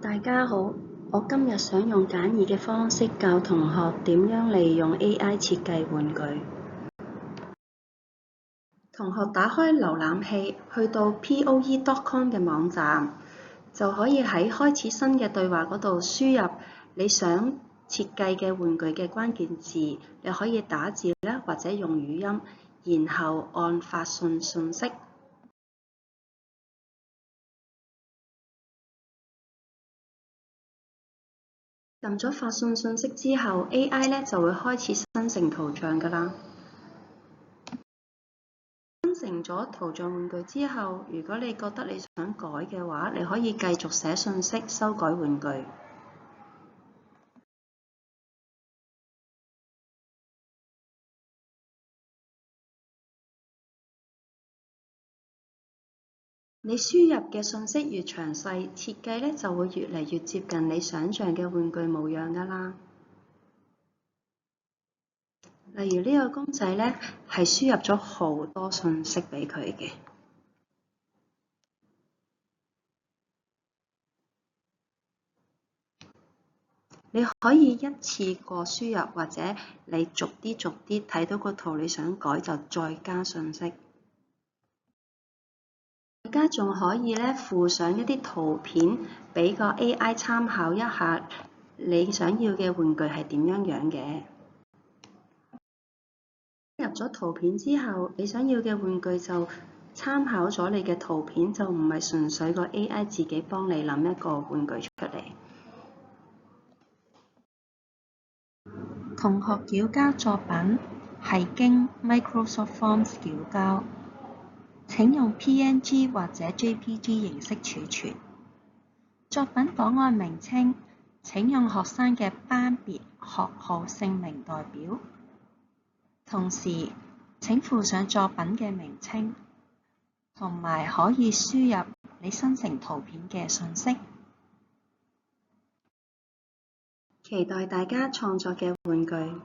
大家好，我今日想用簡易嘅方式教同學點樣利用 AI 設計玩具。同學打開瀏覽器，去到 poe.com 嘅網站，就可以喺開始新嘅對話嗰度輸入你想設計嘅玩具嘅關鍵字，你可以打字啦，或者用語音，然後按發送信息。撳咗發送信息之後 ，AI 就會開始生成圖像㗎啦。生成咗圖像玩具之後，如果你覺得你想改嘅話，你可以繼續寫信息修改玩具。你輸入嘅信息越詳細，設計就會越嚟越接近你想像嘅玩具模樣㗎啦。例如呢個公仔係輸入咗好多信息俾佢嘅。你可以一次過輸入，或者你逐啲睇到個圖你想改就再加信息。大家仲可以附上一啲圖片俾個 AI 參考一下，你想要嘅玩具係點樣嘅。入咗圖片之後，你想要嘅玩具就參考咗你嘅圖片，就唔係純粹個 AI 自己幫你諗一個玩具出嚟。同學繳交作品係經 Microsoft Forms 繳交，請用 PNG 或者 JPG 形式儲存。作品檔案名稱請用學生嘅班別、學號、姓名代表。同時請附上作品嘅名稱，同埋可以輸入你生成圖片嘅信息。期待大家創作嘅玩具。